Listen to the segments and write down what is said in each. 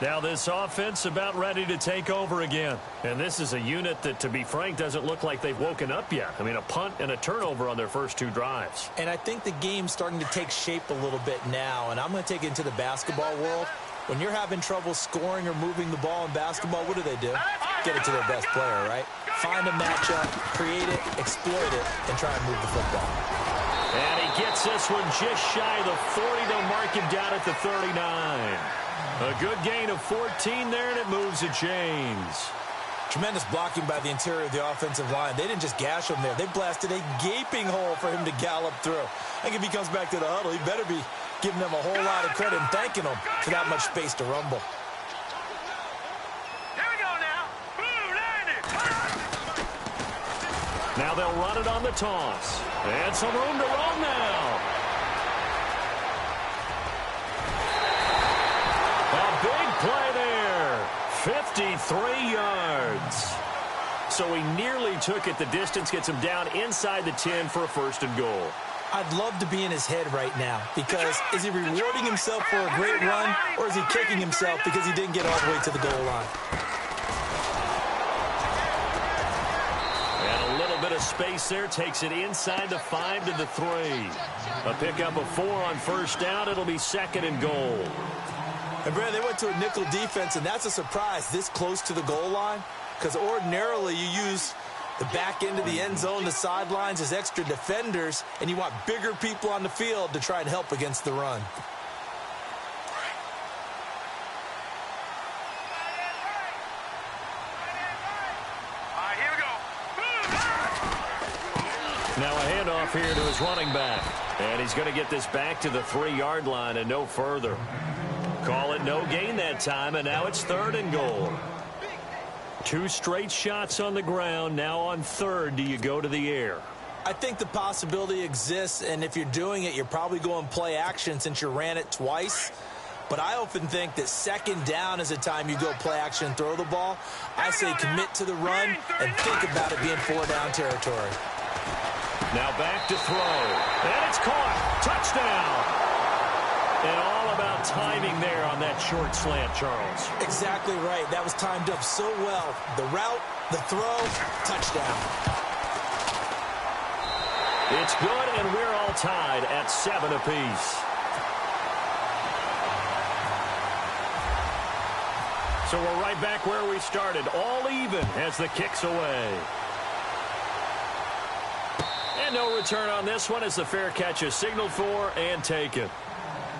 Now this offense about ready to take over again. And this is a unit that, to be frank, doesn't look like they've woken up yet. I mean, a punt and a turnover on their first 2 drives. And I think the game's starting to take shape a little bit now. And I'm going to take it into the basketball world. When you're having trouble scoring or moving the ball in basketball, what do? Get it to their best player, right? Find a matchup, create it, exploit it, and try and move the football. And he gets this one just shy of the 40. They'll mark him down at the 39. A good gain of 14 there, and it moves the chains. Tremendous blocking by the interior of the offensive line. They didn't just gash him there. They blasted a gaping hole for him to gallop through. I think if he comes back to the huddle, he better be giving them a whole lot of credit and thanking them for that much space to rumble. Here we go now. Now they'll run it on the toss. And some room to run now. A big play there. 53 yards. So he nearly took it the distance, gets him down inside the 10 for a 1st and goal. I'd love to be in his head right now, because is he rewarding himself for a great run, or is he kicking himself because he didn't get all the way to the goal line? And a little bit of space there, takes it inside the 5 to the 3. A pickup of 4 on 1st down. It'll be 2nd and goal. And, Brad, they went to a nickel defense, and that's a surprise this close to the goal line, because ordinarily you use the back end of the end zone, the sidelines as extra defenders, and you want bigger people on the field to try and help against the run. All right, here we go. Now a handoff here to his running back. And he's going to get this back to the 3-yard line and no further. Call it no gain that time, and now it's 3rd and goal. 2 straight shots on the ground. Now on 3rd, do you go to the air? I think the possibility exists, and if you're doing it, you're probably going play action since you ran it twice. But I often think that 2nd down is a time you go play action and throw the ball. I say commit to the run and think about it being 4-down territory. Now back to throw. And it's caught. Touchdown. And all about timing there on that short slant, Charles. Exactly right. That was timed up so well. The route, the throw, touchdown. It's good, and we're all tied at 7 apiece. So we're right back where we started, all even as the kick's away. And no return on this one as the fair catch is signaled for and taken.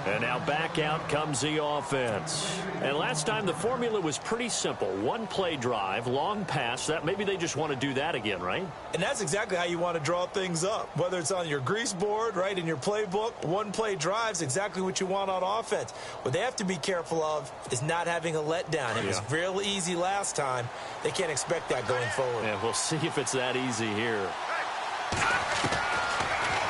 And now back out comes the offense. And last time the formula was pretty simple. 1-play drive, long pass. That maybe they just want to do that again, right? And that's exactly how you want to draw things up. Whether it's on your grease board, right, in your playbook, 1-play drive's exactly what you want on offense. What they have to be careful of is not having a letdown. It was real easy last time. They can't expect that going forward. Yeah, we'll see if it's that easy here.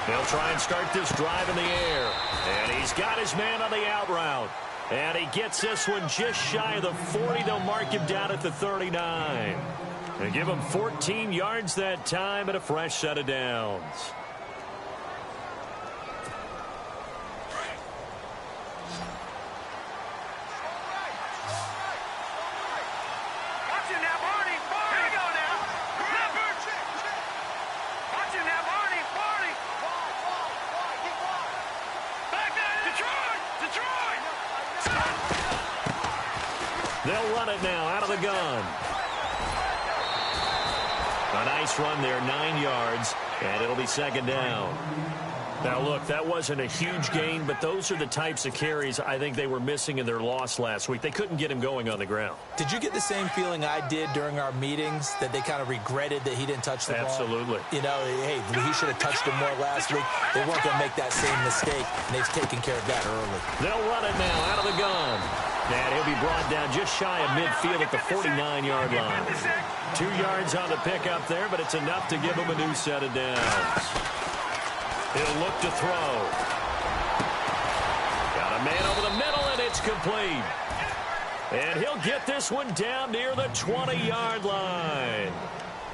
They'll try and start this drive in the air. And he's got his man on the out route. And he gets this one just shy of the 40. They'll mark him down at the 39. And give him 14 yards that time and a fresh set of downs. They'll run it now out of the gun. A nice run there, 9 yards, and it'll be 2nd down. Now, look, that wasn't a huge gain, but those are the types of carries I think they were missing in their loss last week. They couldn't get him going on the ground. Did you get the same feeling I did during our meetings, that they kind of regretted that he didn't touch the ball? Absolutely. You know, hey, he should have touched him more last week. They weren't going to make that same mistake, and they've taken care of that early. They'll run it now out of the gun. And he'll be brought down just shy of midfield at the 49-yard line. 2 yards on the pickup there, but it's enough to give him a new set of downs. He'll look to throw. Got a man over the middle, and it's complete. And he'll get this one down near the 20-yard line.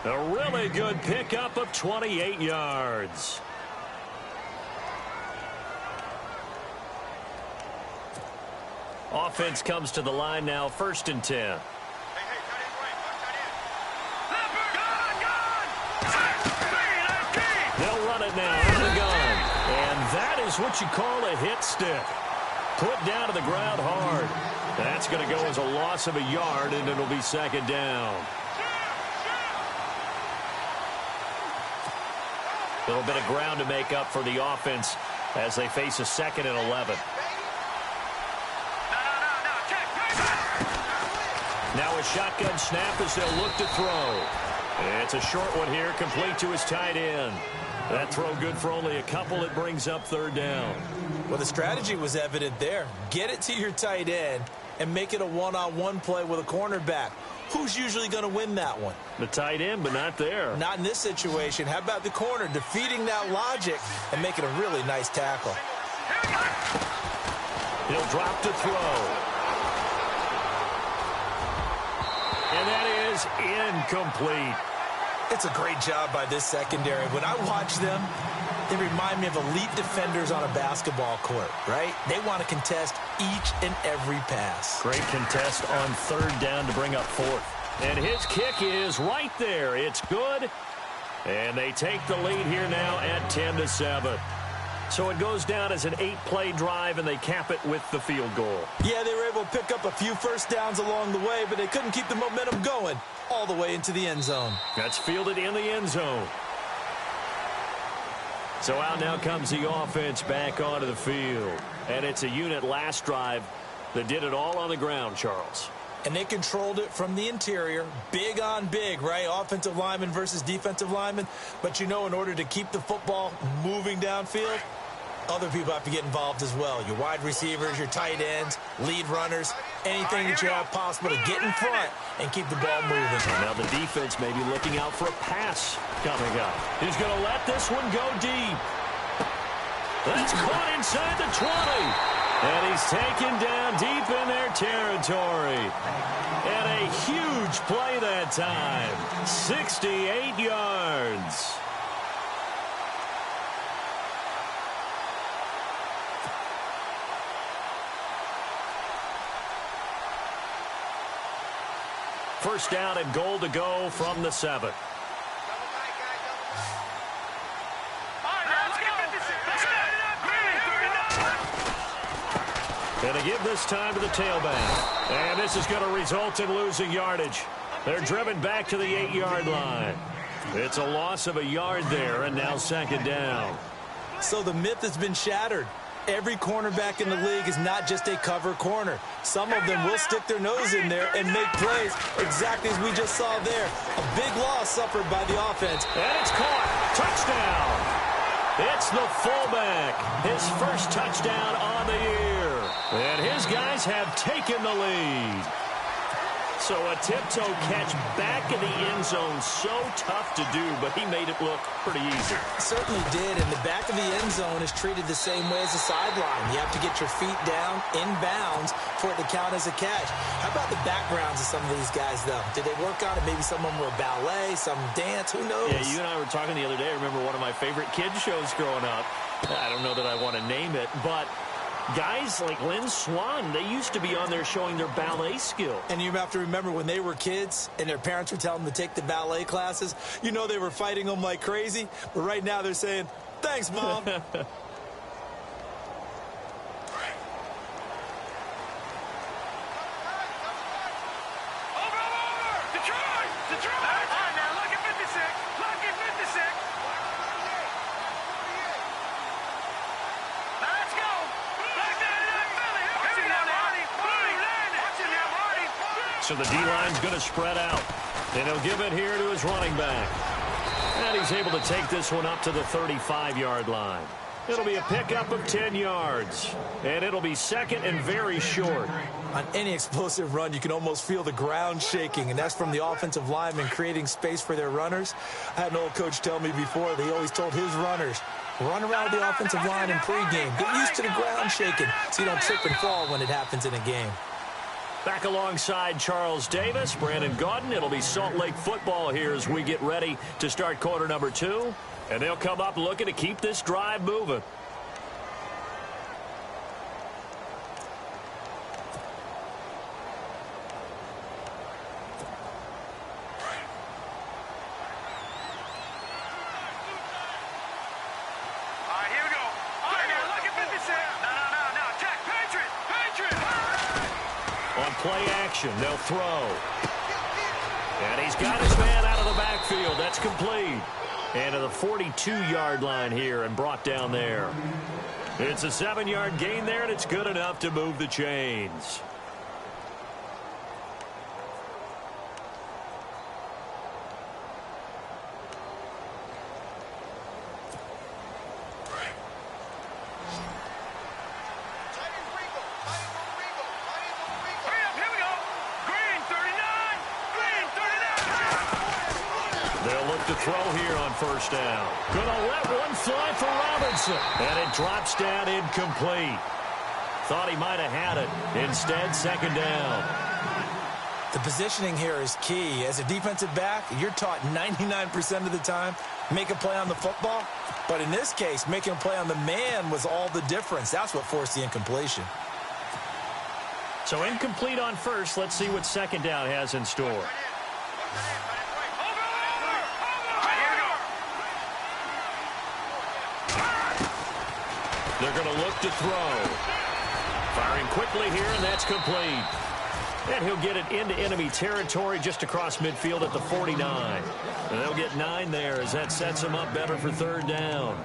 A really good pickup of 28 yards. Offense comes to the line now, 1st and 10. They'll run it now out of the gun. And that is what you call a hit stick. Put down to the ground hard. That's going to go as a loss of a yard, and it'll be 2nd down. A little bit of ground to make up for the offense as they face a 2nd and 11. Now a shotgun snap as they'll look to throw. It's a short one here, complete to his tight end. That throw good for only a couple. It brings up 3rd down. Well, the strategy was evident there. Get it to your tight end and make it a one-on-one play with a cornerback. Who's usually going to win that one? The tight end, but not there. Not in this situation. How about the corner defeating that logic and making a really nice tackle? He'll drop to throw. And that is incomplete. It's a great job by this secondary. When I watch them, they remind me of elite defenders on a basketball court, right? They want to contest each and every pass. Great contest on 3rd down to bring up 4th. And his kick is right there. It's good. And they take the lead here now at 10-7. So it goes down as an 8-play drive, and they cap it with the field goal. Yeah, they were able to pick up a few first downs along the way, but they couldn't keep the momentum going all the way into the end zone. That's fielded in the end zone. So out now comes the offense back onto the field. And it's a unit last drive that did it all on the ground, Charles. And they controlled it from the interior, big on big, right? Offensive lineman versus defensive lineman. But, you know, in order to keep the football moving downfield, other people have to get involved as well. Your wide receivers, your tight ends, lead runners, anything that you have possible to get in front and keep the ball moving. And now the defense may be looking out for a pass coming up. He's going to let this one go deep. That's caught inside the 20. And he's taken down deep in their territory. And a huge play that time. 68 yards. First down and goal to go from the 7. And to give this time to the tailback. And this is going to result in losing yardage. They're driven back to the 8-yard line. It's a loss of a yard there, and now 2nd down. So the myth has been shattered. Every cornerback in the league is not just a cover corner. Some of them will stick their nose in there and make plays exactly as we just saw there. A big loss suffered by the offense. And it's caught. Touchdown. It's the fullback. His first touchdown on the year. And his guys have taken the lead. So a tiptoe catch back in the end zone, so tough to do, but he made it look pretty easy. Certainly did, and the back of the end zone is treated the same way as the sideline. You have to get your feet down in bounds for it to count as a catch. How about the backgrounds of some of these guys, though? Did they work on it? Maybe some of them were ballet, some dance, who knows? Yeah, you and I were talking the other day. I remember one of my favorite kids shows growing up. I don't know that I want to name it, but guys like Lynn Swan, they used to be on there showing their ballet skill. And you have to remember when they were kids and their parents were telling them to take the ballet classes, you know they were fighting them like crazy. But right now they're saying, thanks, Mom. So the D-line's going to spread out. And he'll give it here to his running back. And he's able to take this one up to the 35-yard line. It'll be a pickup of 10 yards. And it'll be 2nd and very short. On any explosive run, you can almost feel the ground shaking, and that's from the offensive linemen creating space for their runners. I had an old coach tell me before, they always told his runners, run around the offensive line in pregame. Get used to the ground shaking so you don't trip and fall when it happens in a game. Back alongside Charles Davis, Brandon Gaudin. It'll be Salt Lake football here as we get ready to start quarter number 2. And they'll come up looking to keep this drive moving. play action. They'll throw. And he's got his man out of the backfield. That's complete. And to the 42-yard line here and brought down there. It's a 7-yard gain there, and it's good enough to move the chains. To throw here on first down. Gonna let one fly for Robinson. And it drops down incomplete. Thought he might have had it. Instead, second down. The positioning here is key. As a defensive back, you're taught 99% of the time, make a play on the football. But in this case, making a play on the man was all the difference. That's what forced the incompletion. So incomplete on first. Let's see what second down has in store. They're going to look to throw. Firing quickly here, and that's complete. And he'll get it into enemy territory just across midfield at the 49. And they'll get 9 there as that sets him up better for third down.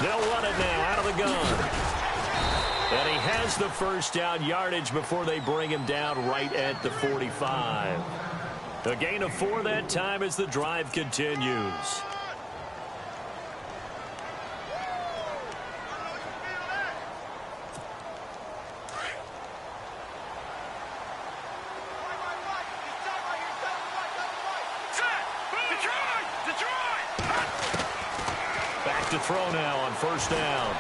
They'll run it now out of the gun. And he has the first down yardage before they bring him down right at the 45. A gain of 4 that time as the drive continues. Back to throw now on first down.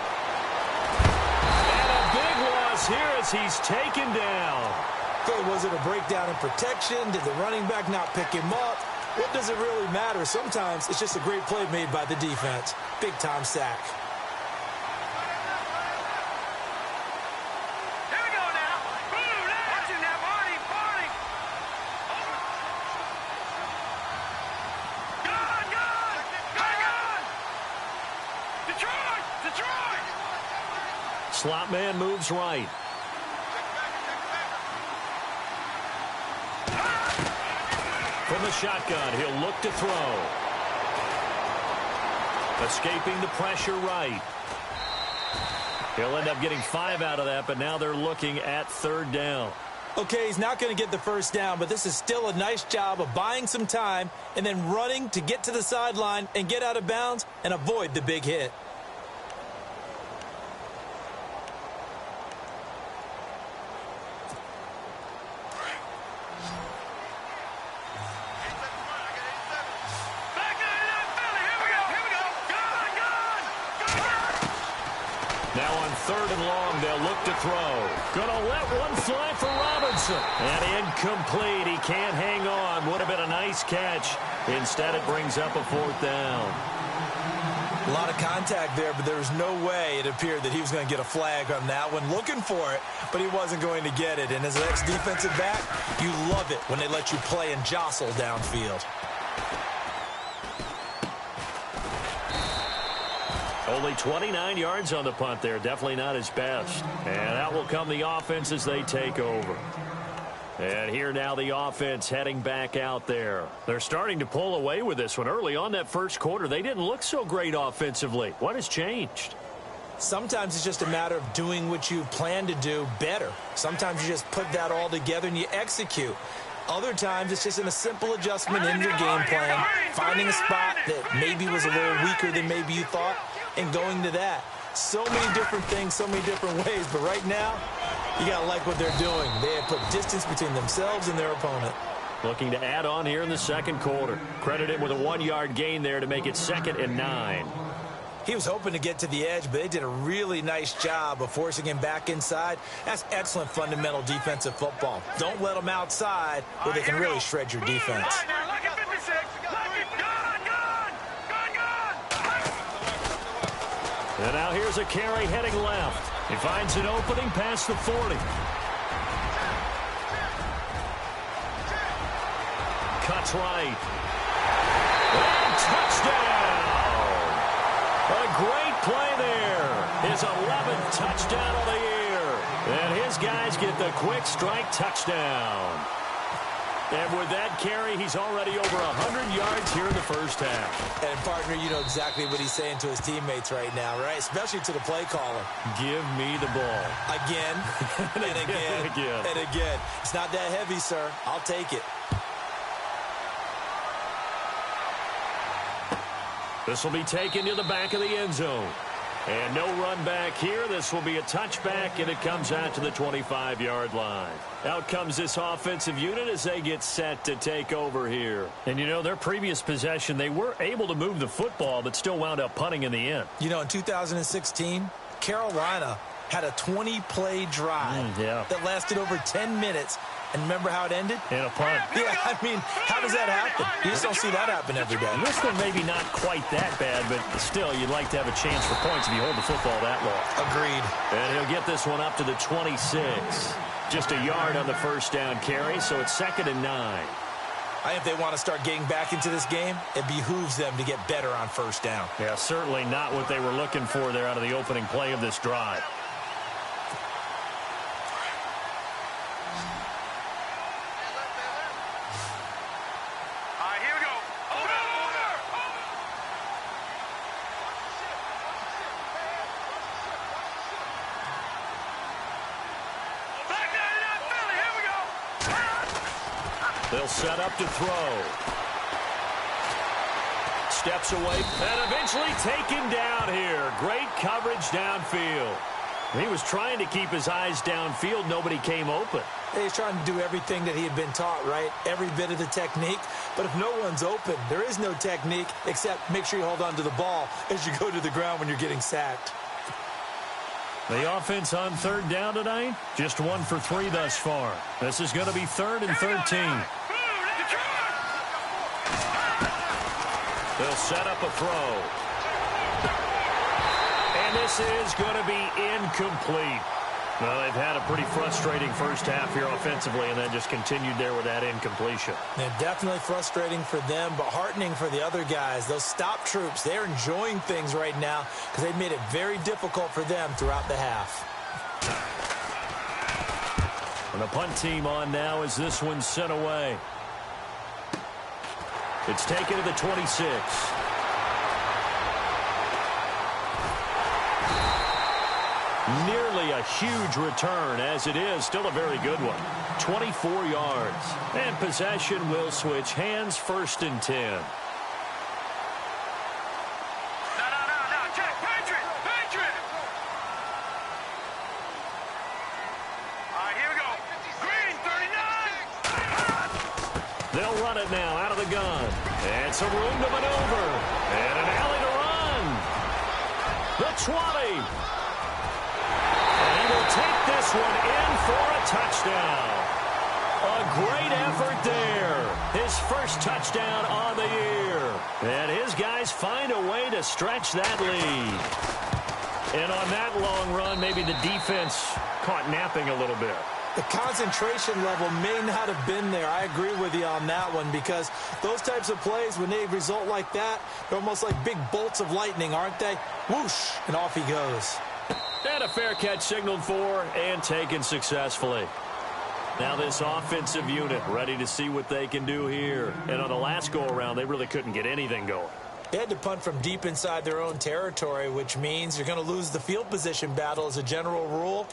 Here as he's taken down. Okay, was it a breakdown in protection? Did the running back not pick him up? What does it really matter? Sometimes it's just a great play made by the defense. Big-time sack. Here we go now. Watch him now, Barney. Gun. Detroit. Slot man moves right. From the shotgun, he'll look to throw. Escaping the pressure right. He'll end up getting 5 out of that, but now they're looking at third down. Okay, he's not going to get the first down, but this is still a nice job of buying some time and then running to get to the sideline and get out of bounds and avoid the big hit. Third and long, they'll look to throw. Gonna let one fly for Robinson. And incomplete. He can't hang on. Would have been a nice catch. Instead, it brings up a fourth down. A lot of contact there, but there was no way it appeared that he was going to get a flag on that one. Looking for it, but he wasn't going to get it. And as an ex-defensive back, you love it when they let you play and jostle downfield. Only 29 yards on the punt there. Definitely not his best. And out will come the offense as they take over. And here now the offense heading back out there. They're starting to pull away with this one. Early on that first quarter, they didn't look so great offensively. What has changed? Sometimes it's just a matter of doing what you plan to do better. Sometimes you just put that all together and you execute. Other times it's just a simple adjustment in your game plan, finding a spot that maybe was a little weaker than maybe you thought, and going to that. So many different things, so many different ways, but right now, you got to like what they're doing. They have put distance between themselves and their opponent. Looking to add on here in the second quarter. Credit him with a 1-yard gain there to make it 2nd and 9. He was hoping to get to the edge, but they did a really nice job of forcing him back inside. That's excellent fundamental defensive football. Don't let them outside where they can really shred your defense. And now here's a carry heading left. He finds an opening past the 40. cuts right. And touchdown! A great play there. His 11th touchdown of the year. And his guys get the quick strike touchdown. And with that carry, he's already over 100 yards here in the first half. And, partner, you know exactly what he's saying to his teammates right now, right? Especially to the play caller. Give me the ball. Again, and again, and again. It's not that heavy, sir. I'll take it. This will be taken to the back of the end zone. And no run back here. This will be a touchback, and it comes out to the 25-yard line. Out comes this offensive unit as they get set to take over here. And, you know, their previous possession, they were able to move the football, but still wound up punting in the end. You know, in 2016, Carolina had a 20-play drive that lasted over 10 minutes. And remember how it ended? In a punt. Yeah, I mean, how does that happen? You just don't see that happen every day. This one maybe not quite that bad, but still, you'd like to have a chance for points if you hold the football that long. Agreed. And he'll get this one up to the 26. Just a yard on the first down carry, so it's 2nd and 9. I think if they want to start getting back into this game, it behooves them to get better on first down. Yeah, certainly not what they were looking for there out of the opening play of this drive. They'll set up to throw. Steps away and eventually taken down here. Great coverage downfield. He was trying to keep his eyes downfield. Nobody came open. He's trying to do everything that he had been taught, right? Every bit of the technique. But if no one's open, there is no technique except make sure you hold on to the ball as you go to the ground when you're getting sacked. The offense on 3rd down tonight, just 1 for 3 thus far. This is going to be 3rd and 13. They'll set up a throw. And this is going to be incomplete. Well, they've had a pretty frustrating first half here offensively, and then just continued there with that incompletion. And definitely frustrating for them, but heartening for the other guys. Those stop troops, they're enjoying things right now because they've made it very difficult for them throughout the half. And the punt team on now as this one's sent away. It's taken to the 26. Nearly a huge return, as it is still a very good one. 24 yards. And possession will switch hands, 1st and 10. No. Check. Patriot. All right, here we go. Green, 39. They'll run it now out of the gun. And some room to maneuver. And an alley to run. The 20. And he will take this one in for a touchdown. A great effort there. His first touchdown on the year. And his guys find a way to stretch that lead. And on that long run, maybe the defense caught napping a little bit. The concentration level may not have been there. I agree with you on that one because those types of plays, when they result like that, they're almost like big bolts of lightning, aren't they? Whoosh, and off he goes. And a fair catch signaled for and taken successfully. Now this offensive unit ready to see what they can do here. And on the last go-around, they really couldn't get anything going. They had to punt from deep inside their own territory, which means you're going to lose the field position battle as a general rule.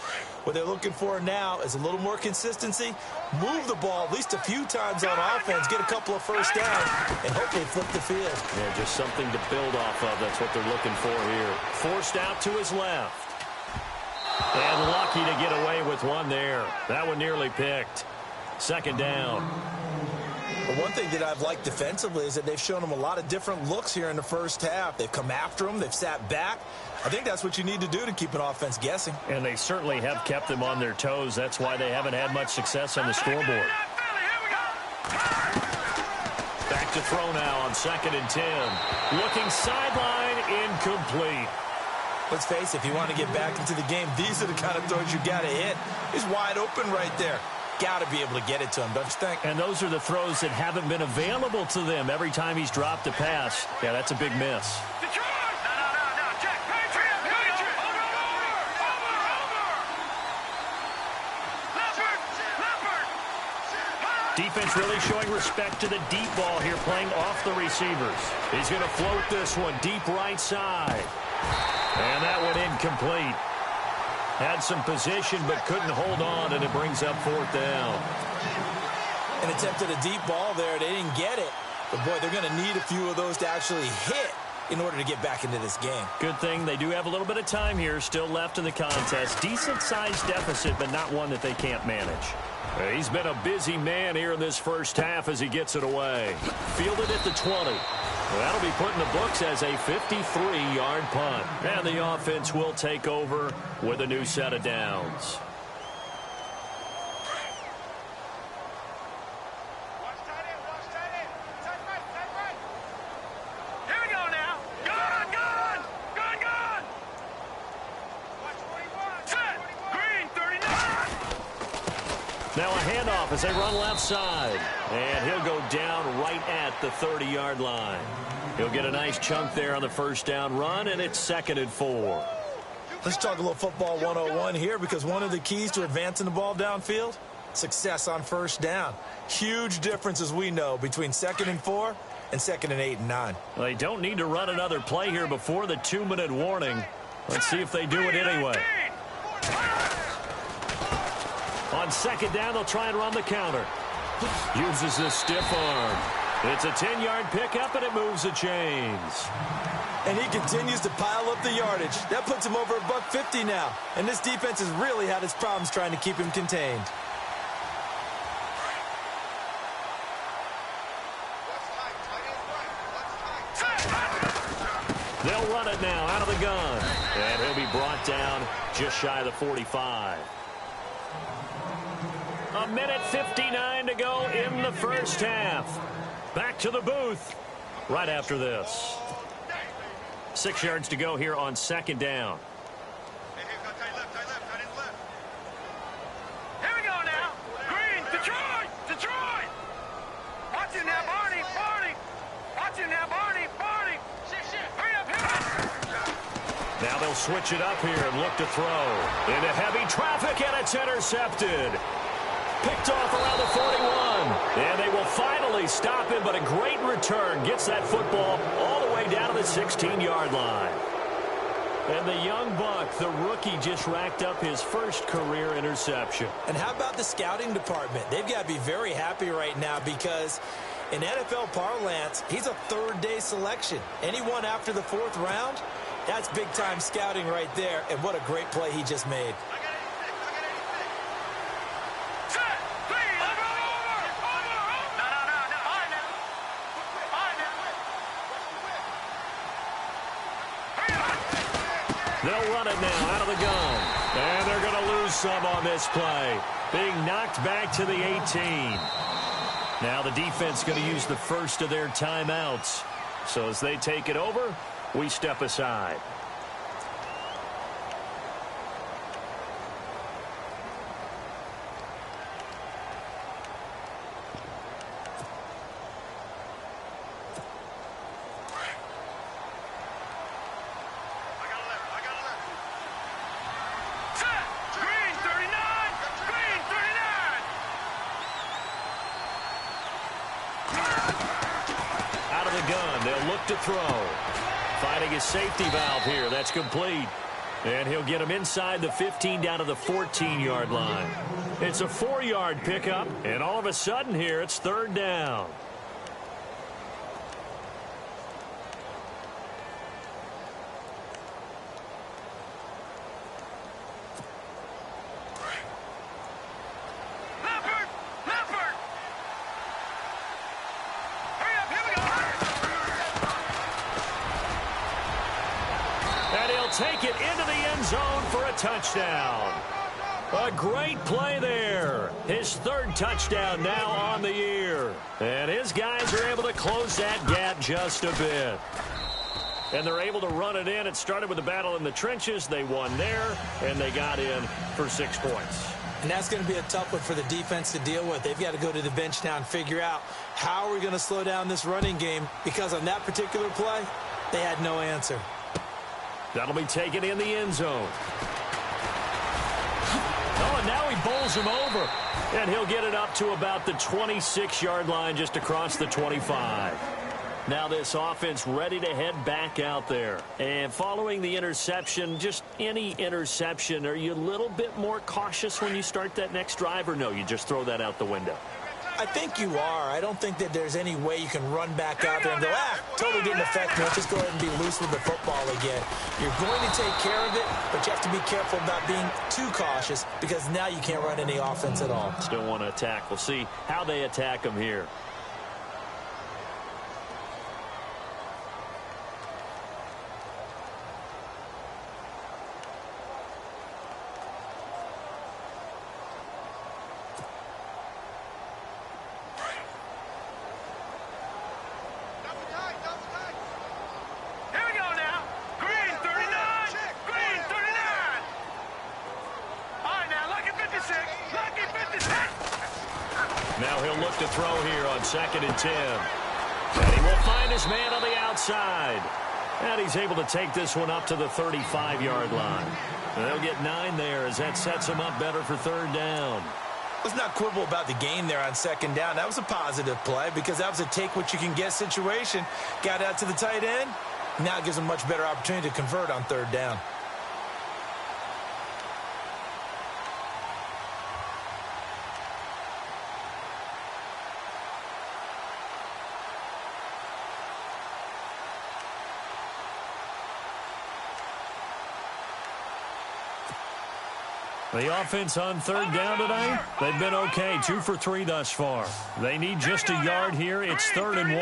What they're looking for now is a little more consistency, move the ball at least a few times on offense, get a couple of first downs, and hopefully flip the field. Yeah, just something to build off of. That's what they're looking for here. Forced out to his left. And lucky to get away with one there. That one nearly picked. 2nd down. But one thing that I've liked defensively is that they've shown them a lot of different looks here in the first half. They've come after them. They've sat back. I think that's what you need to do to keep an offense guessing. And they certainly have kept them on their toes. That's why they haven't had much success on the scoreboard. Back to throw now on 2nd and 10. Looking sideline, incomplete. Let's face it, if you want to get back into the game, these are the kind of throws you got to hit. He's wide open right there. got to be able to get it to him, don't you think? And those are the throws that haven't been available to them every time he's dropped a pass. Yeah, that's a big miss. Defense really showing respect to the deep ball here, playing off the receivers. He's going to float this one deep right side. And that one incomplete. Had some position but couldn't hold on, and it brings up fourth down. An attempt at a deep ball there. They didn't get it. But, boy, they're going to need a few of those to actually hit in order to get back into this game. Good thing they do have a little bit of time here still left in the contest. Decent-sized deficit, but not one that they can't manage. He's been a busy man here in this first half as he gets it away. Fielded at the 20. That'll be put in the books as a 53-yard punt. And the offense will take over with a new set of downs. Now a handoff as they run left side. And he'll go down right at the 30-yard line. He'll get a nice chunk there on the first down run, and it's 2nd and 4. Let's talk a little football 101 here, because one of the keys to advancing the ball downfield, success on first down. Huge difference, as we know, between 2nd and 4 and 2nd and 8 and 9. Well, they don't need to run another play here before the 2-minute warning. Let's see if they do it anyway. On 2nd down, they'll try and run the counter. Uses the stiff arm. It's a 10-yard pickup, and it moves the chains. And he continues to pile up the yardage. That puts him over $150 now. And this defense has really had its problems trying to keep him contained. They'll run it now out of the gun. And he'll be brought down just shy of the 45. 1:59 to go in the first half. Back to the booth right after this. 6 yards to go here on 2nd down. Here we go now. Green, Detroit. Watch it now, Barney. Watch it now, Barney. Hurry up. Now they'll switch it up here and look to throw. Into heavy traffic, and it's intercepted. Picked off around the 41. And they will finally stop him, but a great return. Gets that football all the way down to the 16-yard line. And the young buck, the rookie, just racked up his first career interception. And how about the scouting department? They've got to be very happy right now, because in NFL parlance, he's a third-day selection. Anyone after the 4th round, that's big-time scouting right there. And what a great play he just made. They'll run it now out of the gun. And they're going to lose some on this play. Being knocked back to the 18. Now the defense going to use the first of their timeouts. So as they take it over, we step aside. To throw. Finding his safety valve here. That's complete. And he'll get him inside the 15 down to the 14-yard line. It's a 4-yard pickup, and all of a sudden here it's 3rd down. Take it into the end zone for a touchdown. A great play there. His 3rd touchdown now on the year. And his guys are able to close that gap just a bit. And they're able to run it in. It started with a battle in the trenches. They won there, and they got in for 6 points. And that's going to be a tough one for the defense to deal with. They've got to go to the bench now and figure out how are we going to slow down this running game, because on that particular play, they had no answer. That'll be taken in the end zone. Oh, and now he bowls him over. And he'll get it up to about the 26-yard line, just across the 25. Now this offense ready to head back out there. And following the interception, just any interception, are you a little bit more cautious when you start that next drive, or no, you just throw that out the window? I think you are. I don't think that there's any way you can run back out there and go, totally didn't affect me. Let's just go ahead and be loose with the football again. You're going to take care of it, but you have to be careful about being too cautious, because now you can't run any offense at all. Still want to attack. We'll see how they attack them here. Now he'll look to throw here on 2nd and 10. And he will find his man on the outside. And he's able to take this one up to the 35-yard line. And they'll get 9 there as that sets him up better for 3rd down. Let's not quibble about the gain there on 2nd down. That was a positive play, because that was a take-what-you-can-get situation. Got out to the tight end. Now it gives him a much better opportunity to convert on 3rd down. The offense on 3rd down tonight, they've been okay. 2 for 3 thus far. They need just a yard here. It's 3rd and 1.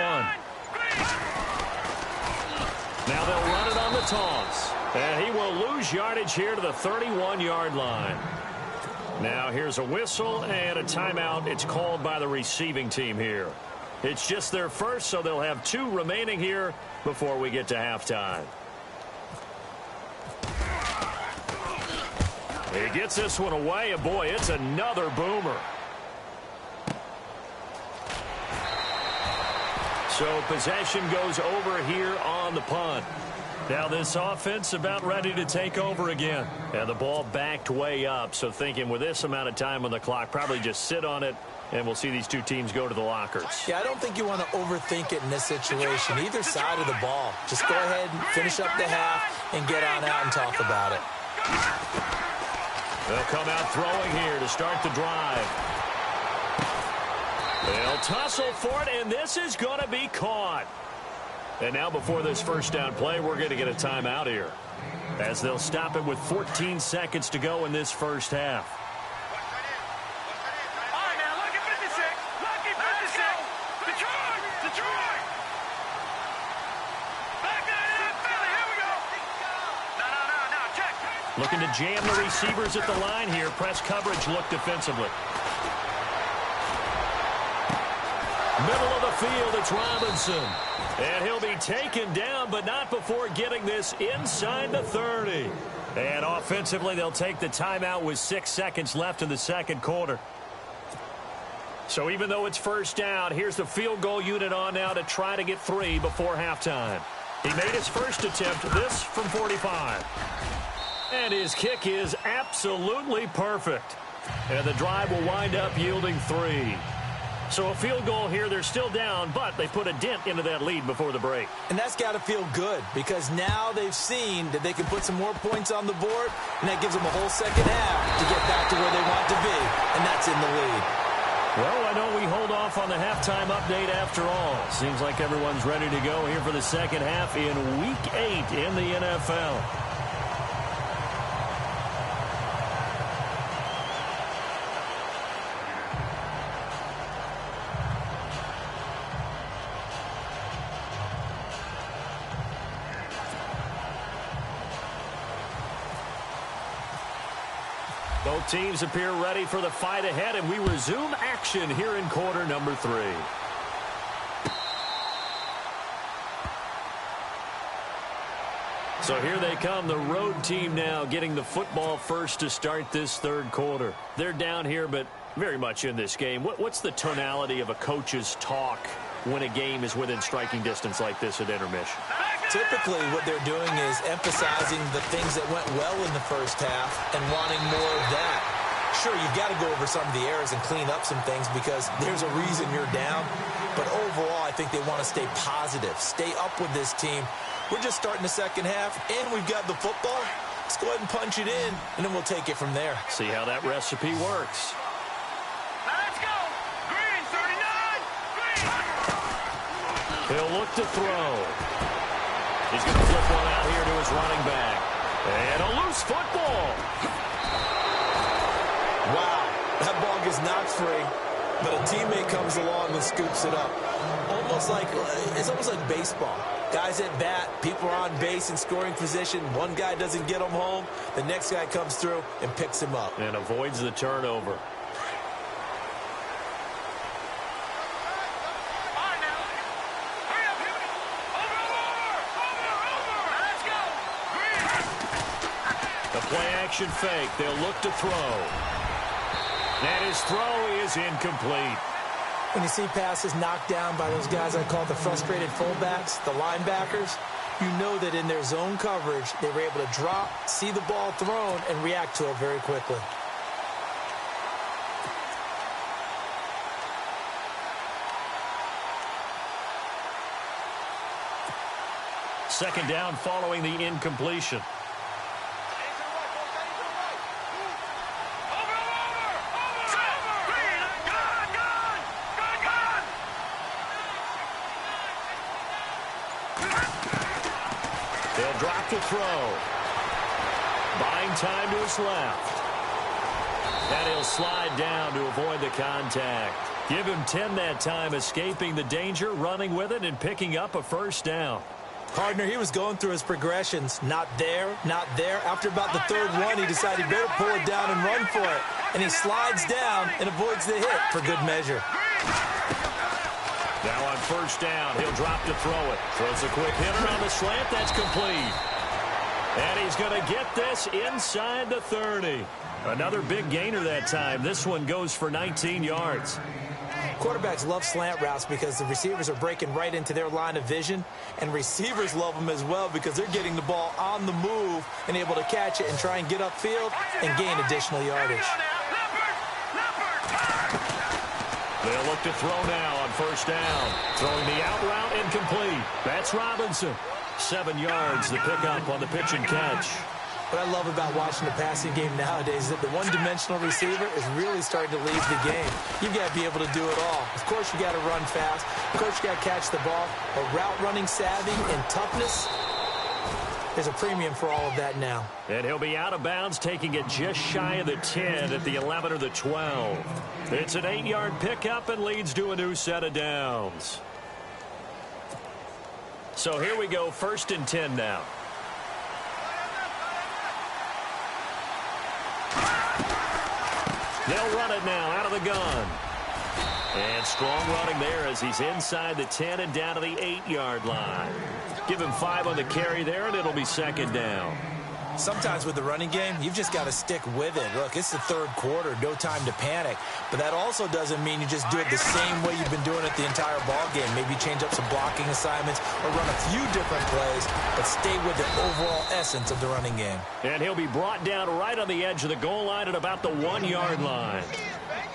Now they'll run it on the toss. And he will lose yardage here to the 31-yard line. Now here's a whistle and a timeout. It's called by the receiving team here. It's just their first, so they'll have 2 remaining here before we get to halftime. He gets this one away, and boy, it's another boomer. So possession goes over here on the punt. Now this offense about ready to take over again. And the ball backed way up, so thinking with this amount of time on the clock, probably just sit on it, and we'll see these 2 teams go to the lockers. Yeah, I don't think you want to overthink it in this situation, either side of the ball. Just go ahead and finish up the half and get on out and talk about it. They'll come out throwing here to start the drive. They'll tussle for it, and this is going to be caught. And now before this first down play, we're going to get a timeout here, as they'll stop it with 14 seconds to go in this first half. All right, now, lucky 56. Lucky 56. Detroit! Detroit! Back that in, Philly. Here we go. No, check. Looking to jam the receivers at the line here. Press coverage look defensively. Middle of the field, it's Robinson. And he'll be taken down, but not before getting this inside the 30. And offensively, they'll take the timeout with 6 seconds left in the second quarter. So even though it's first down, here's the field goal unit on now to try to get 3 before halftime. He made his first attempt, this from 45. And his kick is absolutely perfect. And the drive will wind up yielding 3. So a field goal here, they're still down, but they put a dent into that lead before the break. And that's got to feel good, because now they've seen that they can put some more points on the board, and that gives them a whole second half to get back to where they want to be, and that's in the lead. Well, I know we hold off on the halftime update after all. Seems like everyone's ready to go here for the second half in Week 8 in the NFL. Both teams appear ready for the fight ahead, and we resume action here in quarter number 3. So here they come, the road team now getting the football first to start this third quarter. They're down here, but very much in this game. What's the tonality of a coach's talk when a game is within striking distance like this at intermission? Typically, what they're doing is emphasizing the things that went well in the first half and wanting more of that. Sure, you've got to go over some of the errors and clean up some things because there's a reason you're down. But overall, I think they want to stay positive, stay up with this team. We're just starting the second half, and we've got the football. Let's go ahead and punch it in, and then we'll take it from there. See how that recipe works. Now let's go. Green, 39. Green. He'll look to throw. He's going to flip one out here to his running back. And a loose football. Wow, that ball gets knocked free, but a teammate comes along and scoops it up. It's almost like baseball. Guys at bat, people are on base in scoring position. One guy doesn't get him home. The next guy comes through and picks him up. And avoids the turnover. The play action fake. They'll look to throw. And his throw is incomplete. When you see passes knocked down by those guys I call the frustrated fullbacks, the linebackers, you know that in their zone coverage, they were able to drop, see the ball thrown, and react to it very quickly. Second down following the incompletion. They'll drop to throw. Buying time to his left. And he'll slide down to avoid the contact. Give him 10 that time, escaping the danger, running with it, and picking up a first down. Partner, he was going through his progressions. Not there, not there. After about the third one, he decided he better pull it down and run for it. And he slides down and avoids the hit for good measure. Now on first down, he'll drop to throw it. Throws a quick hitter on the slant. That's complete. And he's going to get this inside the 30. Another big gainer that time. This one goes for 19 yards. Quarterbacks love slant routes because the receivers are breaking right into their line of vision, and receivers love them as well because they're getting the ball on the move and able to catch it and try and get upfield and gain additional yardage. They'll look to throw now on first down. Throwing the out route incomplete. That's Robinson. 7 yards, the pickup on the pitch and catch. What I love about watching the passing game nowadays is that the one-dimensional receiver is really starting to leave the game. You've got to be able to do it all. Of course, you got to run fast. Of course, you got to catch the ball. But route running savvy and toughness, there's a premium for all of that now. And he'll be out of bounds, taking it just shy of the 10 at the 11 or the 12. It's an 8-yard pickup and leads to a new set of downs. So here we go, 1st and 10 now. They'll run it now out of the gun. And strong running there as he's inside the 10 and down to the 8-yard line. Give him 5 on the carry there, and it'll be 2nd down. Sometimes with the running game, you've just got to stick with it. Look, it's the third quarter, no time to panic. But that also doesn't mean you just do it the same way you've been doing it the entire ball game. Maybe change up some blocking assignments or run a few different plays, but stay with the overall essence of the running game. And he'll be brought down right on the edge of the goal line at about the 1-yard line.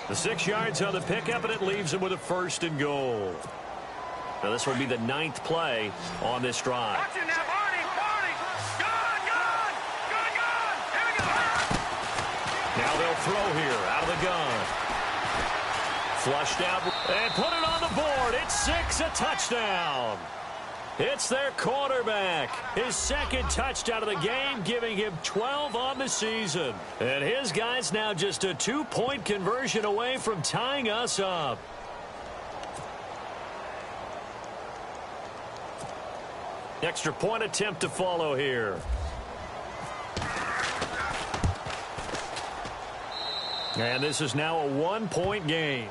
The 6 yards on the pickup, and it leaves him with a 1st and goal. Now this will be the 9th play on this drive. Now they'll throw here out of the gun. Flushed out and put it on the board. It's 6, a touchdown. It's their quarterback. His 2nd touchdown of the game, giving him 12 on the season. And his guys now just a 2-point conversion away from tying us up. Extra point attempt to follow here. And this is now a 1-point game.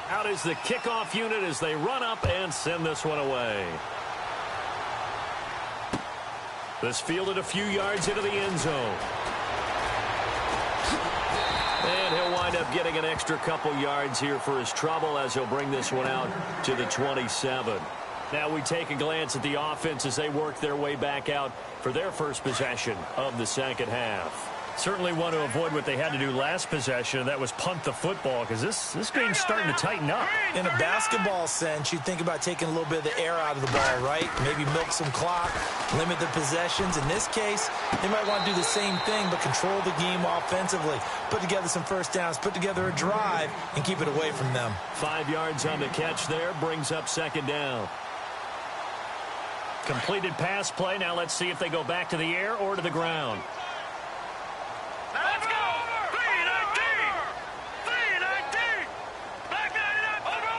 Out is the kickoff unit as they run up and send this one away. This fielded a few yards into the end zone. And he'll wind up getting an extra couple yards here for his trouble as he'll bring this one out to the 27. Now we take a glance at the offense as they work their way back out for their first possession of the second half. Certainly want to avoid what they had to do last possession, and that was punt the football, because this game's starting to tighten up. In a basketball sense, you think about taking a little bit of the air out of the ball, right? Maybe milk some clock, limit the possessions. In this case, they might want to do the same thing, but control the game offensively. Put together some first downs, put together a drive, and keep it away from them. 5 yards on the catch there, brings up second down. Completed pass play. Now let's see if they go back to the air or to the ground. Let's go! 319! 319! Back 99! Over!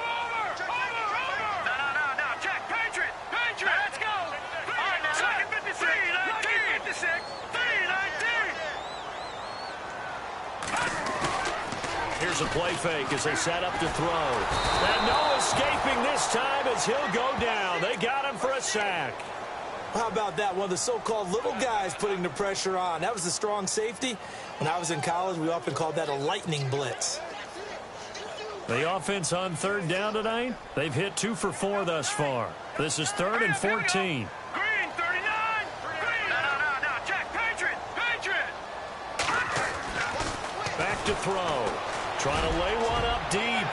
No, check! Patriot! Let's go! All right, now, second 56! 319! 319! Here's a play fake as they set up to throw. And no escaping this time as he'll go down. They got him for a sack. How about that? One of the so-called little guys putting the pressure on. That was a strong safety. When I was in college, we often called that a lightning blitz. The offense on third down tonight, they've hit 2 for 4 thus far. This is 3rd and 14. Green, 39! Green! No, check! Patriot! Back to throw. Trying to lay one up deep.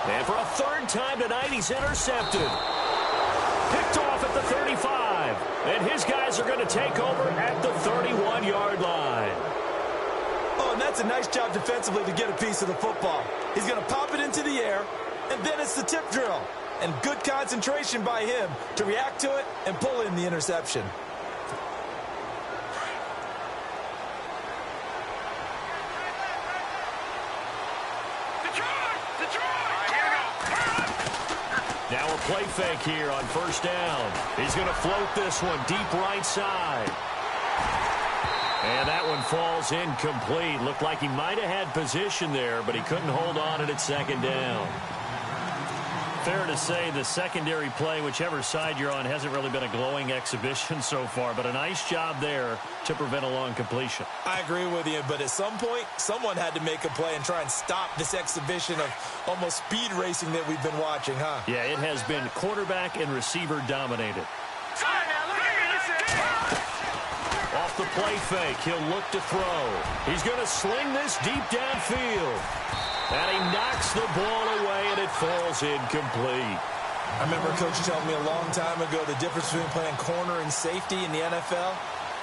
And for a third time tonight, he's intercepted. Picked off at the 35. And his guys are going to take over at the 31-yard line. Oh, and that's a nice job defensively to get a piece of the football. He's going to pop it into the air, and then it's the tip drill. And good concentration by him to react to it and pull in the interception. Now a play fake here on first down. He's going to float this one deep right side. And that one falls incomplete. Looked like he might have had position there, but he couldn't hold on at second down. Fair to say the secondary play, whichever side you're on, hasn't really been a glowing exhibition so far, but a nice job there to prevent a long completion. I agree with you, but at some point, someone had to make a play and try and stop this exhibition of almost speed racing that we've been watching, huh? Yeah, it has been quarterback and receiver dominated. Off the play fake, he'll look to throw. He's going to sling this deep downfield. And he knocks the ball away, and it falls incomplete. I remember a coach telling me a long time ago the difference between playing corner and safety in the NFL.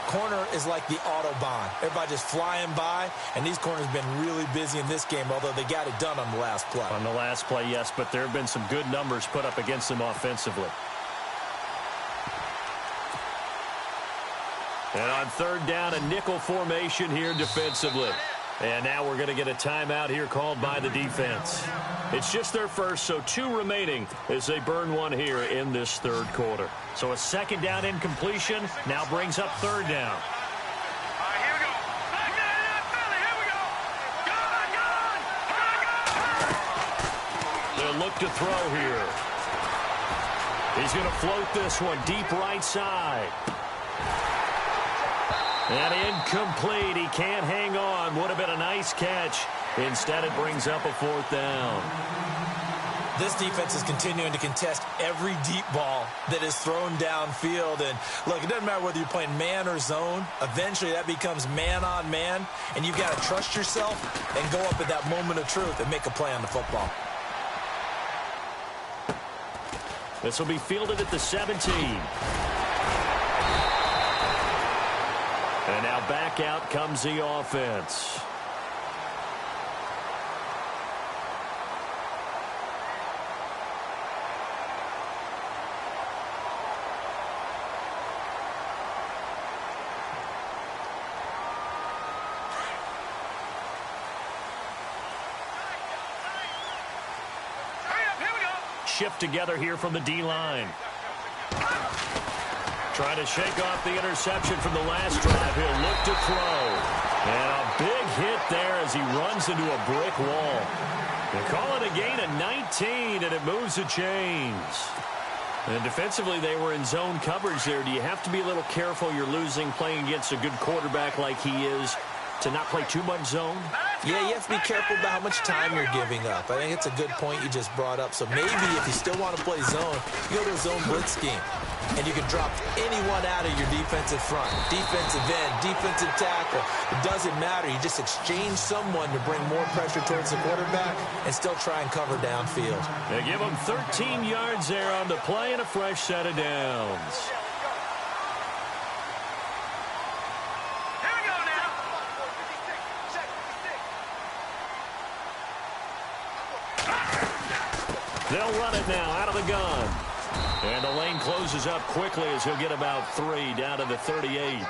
Corner is like the Autobahn. Everybody just flying by, and these corners have been really busy in this game, although they got it done on the last play. On the last play, yes, but there have been some good numbers put up against them offensively. And on third down, a nickel formation here defensively. And now we're going to get a timeout here called by the defense. It's just their first, so 2 remaining as they burn one here in this third quarter. So a second down incompletion now brings up third down. All right, here we go. Back 99, Philly, here we go. They'll look to throw here. He's going to float this one deep right side. And incomplete. He can't hang on. Would have been a nice catch. Instead, it brings up a fourth down. This defense is continuing to contest every deep ball that is thrown downfield. And, look, it doesn't matter whether you're playing man or zone. Eventually, that becomes man on man. And you've got to trust yourself and go up at that moment of truth and make a play on the football. This will be fielded at the 17. And now back out comes the offense. Shift together here from the D-line. Trying to shake off the interception from the last drive. He'll look to throw. And a big hit there as he runs into a brick wall. They call it a gain of 19, and it moves the chains. And defensively, they were in zone coverage there. Do you have to be a little careful? You're losing playing against a good quarterback like he is to not play too much zone? Yeah, you have to be careful about how much time you're giving up. I think it's a good point you just brought up. So maybe if you still want to play zone, you go to a zone blitz scheme. And you can drop anyone out of your defensive front. Defensive end, defensive tackle. It doesn't matter. You just exchange someone to bring more pressure towards the quarterback and still try and cover downfield. They give him 13 yards there on the play and a fresh set of downs. They'll run it now out of the gun. And the lane closes up quickly as he'll get about 3 down to the 38.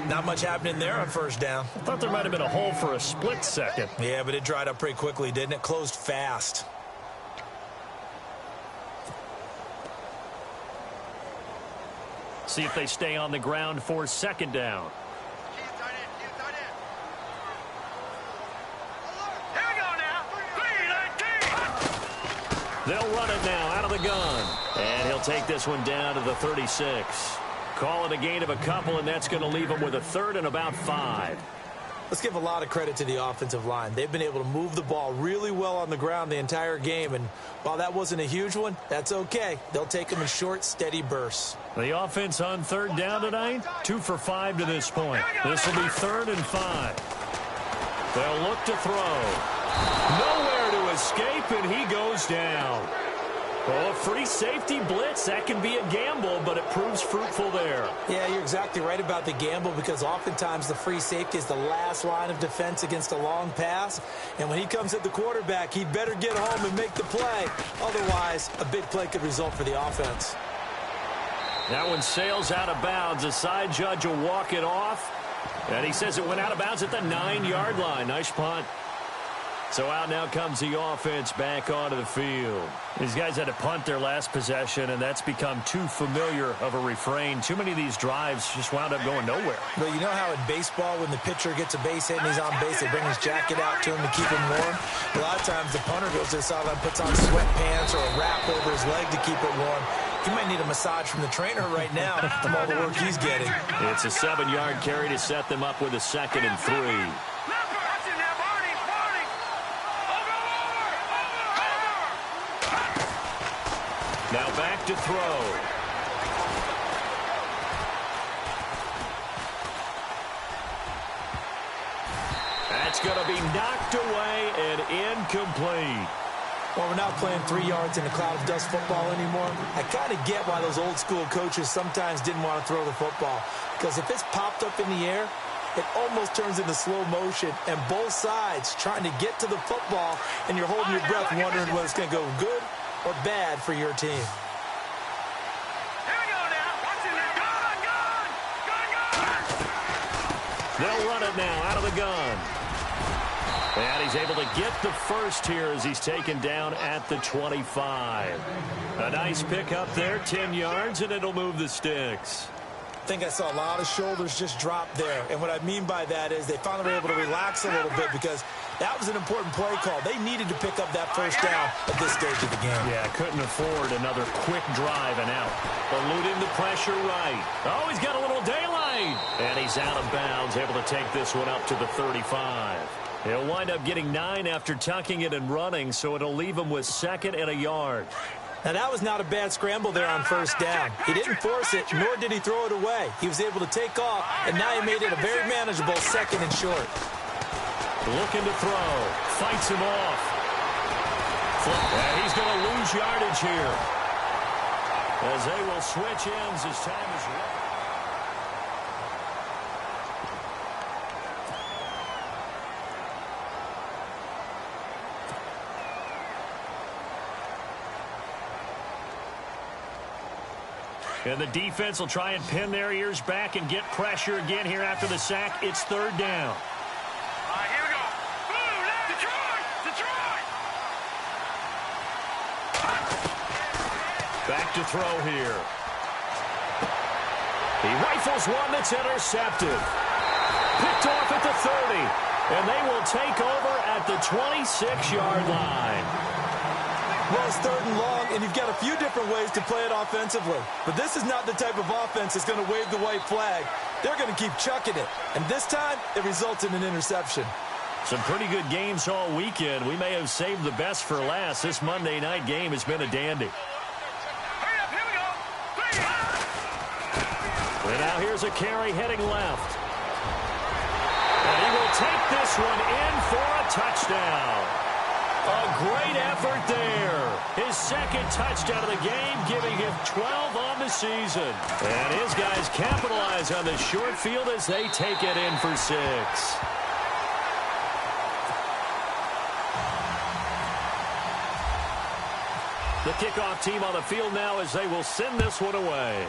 Not much happening there on first down. I thought there might have been a hole for a split second. Yeah, but it dried up pretty quickly, didn't it? Closed fast. See if they stay on the ground for second down. They'll run it now out of the gun. And he'll take this one down to the 36. Call it a gain of a couple, and that's going to leave him with a third and about 5. Let's give a lot of credit to the offensive line. They've been able to move the ball really well on the ground the entire game. And while that wasn't a huge one, that's okay. They'll take them in short, steady bursts. The offense on third down tonight, 2 for 5 to this point. This will be 3rd and 5. They'll look to throw. Nowhere to escape, and he goes down. Well, a free safety blitz, that can be a gamble, but it proves fruitful there. Yeah, you're exactly right about the gamble because oftentimes the free safety is the last line of defense against a long pass. And when he comes at the quarterback, he'd better get home and make the play. Otherwise, a big play could result for the offense. That one sails out of bounds. The side judge will walk it off. And he says it went out of bounds at the 9-yard line. Nice punt. So out now comes the offense back onto the field. These guys had to punt their last possession, and that's become too familiar of a refrain. Too many of these drives just wound up going nowhere. But you know how in baseball, when the pitcher gets a base hit and he's on base, they bring his jacket out to him to keep him warm? A lot of times the punter goes to the sideline, puts on sweatpants or a wrap over his leg to keep it warm. He might need a massage from the trainer right now from all the work he's getting. It's a 7-yard carry to set them up with a 2nd and 3. Now back to throw. That's going to be knocked away and incomplete. Well, we're not playing 3 yards in a cloud of dust football anymore. I kind of get why those old school coaches sometimes didn't want to throw the football. Because if it's popped up in the air, it almost turns into slow motion. And both sides trying to get to the football, and you're holding your breath wondering whether it's going to go good or bad for your team. They'll run it now out of the gun. And he's able to get the first here as he's taken down at the 25. A nice pickup there, 10 yards, and it'll move the sticks. I think I saw a lot of shoulders just drop there. And what I mean by that is they finally were able to relax a little bit because that was an important play call. They needed to pick up that first down at this stage of the game. Yeah, couldn't afford another quick drive and out. Eluding the pressure right. Oh, he's got a little daylight. And he's out of bounds, able to take this one up to the 35. He'll wind up getting 9 after tucking it and running, so it'll leave him with 2nd and a yard. Now, that was not a bad scramble there on first down. He didn't force it, nor did he throw it away. He was able to take off, and now he made it a very manageable 2nd and short. Looking to throw. Fights him off. And he's going to lose yardage here. As they will switch ends as time is running. And the defense will try and pin their ears back and get pressure again here after the sack. It's 3rd down. All right, here we go. Boom, Detroit! Detroit! Back to throw here. He rifles one that's intercepted. Picked off at the 30. And they will take over at the 26-yard line. Well, it's 3rd and long, and you've got a few different ways to play it offensively. But this is not the type of offense that's going to wave the white flag. They're going to keep chucking it. And this time, it results in an interception. Some pretty good games all weekend. We may have saved the best for last. This Monday night game has been a dandy. Hurry up, here we go. 3. And now here's a carry heading left. And he will take this one in for a touchdown. A great effort there. His 2nd touchdown of the game, giving him 12 on the season. And his guys capitalize on the short field as they take it in for 6. The kickoff team on the field now as they will send this one away.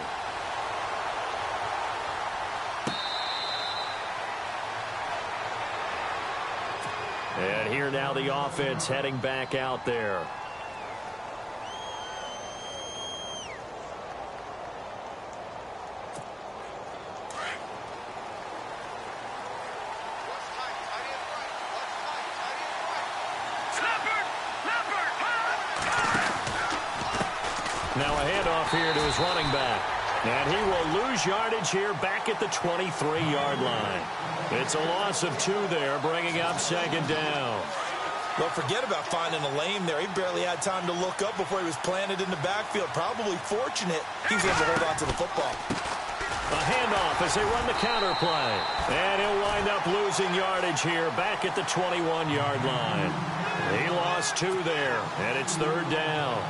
And here now the offense heading back out there. Now a handoff here to his running back. And he will lose yardage here back at the 23-yard line. It's a loss of 2 there, bringing up 2nd down. Well, forget about finding a lane there. He barely had time to look up before he was planted in the backfield. Probably fortunate he was able to hold on to the football. A handoff as they run the counter play. And he'll wind up losing yardage here back at the 21-yard line. He lost 2 there, and it's 3rd down.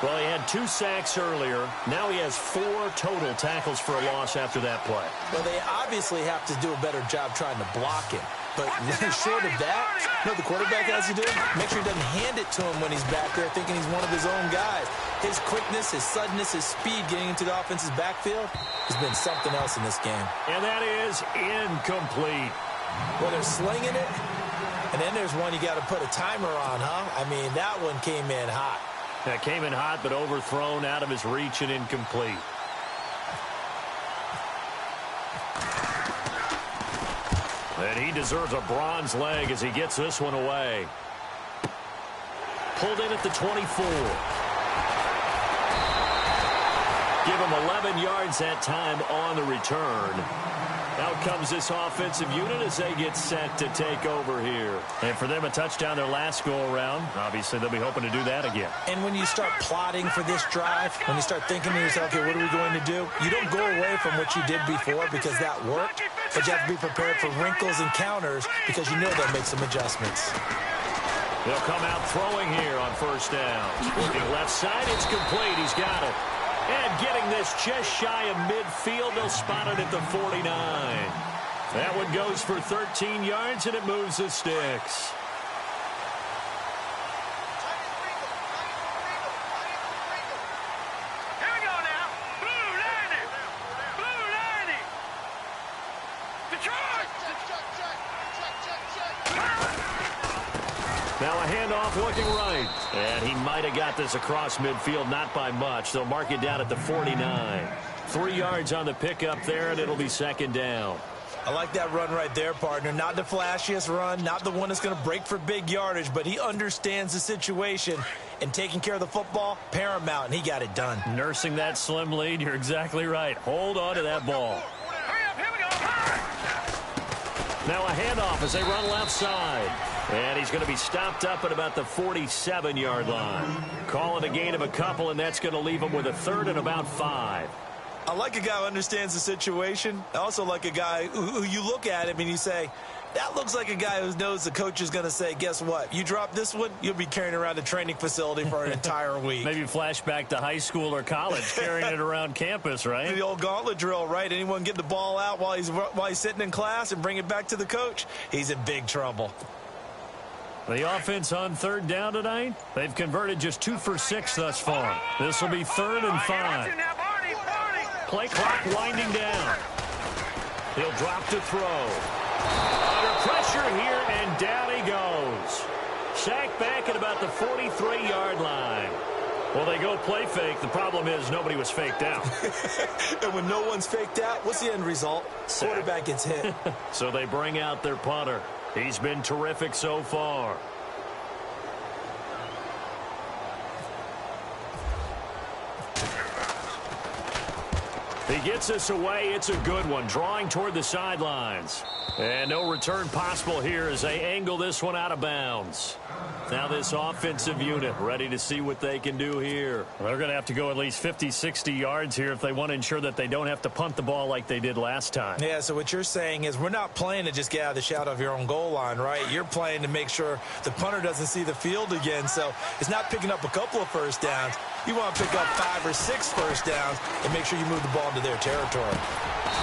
Well, he had 2 sacks earlier. Now he has 4 total tackles for a loss after that play. Well, they obviously have to do a better job trying to block him. But short of that, you know what the quarterback has to do? Make sure he doesn't hand it to him when he's back there thinking he's one of his own guys. His quickness, his suddenness, his speed getting into the offense's backfield has been something else in this game. And that is incomplete. Well, they're slinging it, and then there's one you got to put a timer on, huh? I mean, that one came in hot. That came in hot, but overthrown out of his reach and incomplete. And he deserves a bronze leg as he gets this one away. Pulled in at the 24. Give him 11 yards that time on the return. Out comes this offensive unit as they get set to take over here. And for them, a touchdown their last go-around. Obviously, they'll be hoping to do that again. And when you start plotting for this drive, when you start thinking to yourself, okay, what are we going to do? You don't go away from what you did before because that worked, but you have to be prepared for wrinkles and counters because you know they'll make some adjustments. They'll come out throwing here on 1st down. Looking left side, it's complete. He's got it. And getting this just shy of midfield, they'll spot it at the 49. That one goes for 13 yards, and it moves the sticks. Here we go now. Blue landing. Blue landing. Detroit. Now a handoff looking right. And he might have got this across midfield, not by much. They'll mark it down at the 49. 3 yards on the pickup there, and it'll be 2nd down. I like that run right there, partner. Not the flashiest run, not the one that's going to break for big yardage, but he understands the situation, and taking care of the football, paramount, and he got it done. Nursing that slim lead, you're exactly right. Hold on to that ball. Hurry up, here we go. Now a handoff as they run left side. And he's going to be stopped up at about the 47-yard line. Calling a gain of a couple, and that's going to leave him with a 3rd and about 5. I like a guy who understands the situation. I also like a guy who you look at him and you say, that looks like a guy who knows the coach is going to say, guess what? You drop this one, you'll be carrying around a training facility for an entire week. Maybe flashback to high school or college, carrying it around campus, right? The old gauntlet drill, right? Anyone get the ball out while he's sitting in class and bring it back to the coach, he's in big trouble. The offense on 3rd down tonight, they've converted just 2 for 6 thus far. This will be 3rd and 5. Play clock winding down. He'll drop to throw. Under pressure here, and down he goes. Sacked back at about the 43-yard line. Well, they go play fake. The problem is nobody was faked out. And when no one's faked out, what's the end result? Sack. Quarterback gets hit. So they bring out their punter. He's been terrific so far. He gets us away. It's a good one. Drawing toward the sidelines. And no return possible here as they angle this one out of bounds. Now this offensive unit ready to see what they can do here. Well, they're going to have to go at least 50, 60 yards here if they want to ensure that they don't have to punt the ball like they did last time. Yeah, so what you're saying is we're not playing to just get out of the shadow of your own goal line, right? You're playing to make sure the punter doesn't see the field again. So it's not picking up a couple of first downs. You want to pick up 5 or 6 first downs and make sure you move the ball into their territory.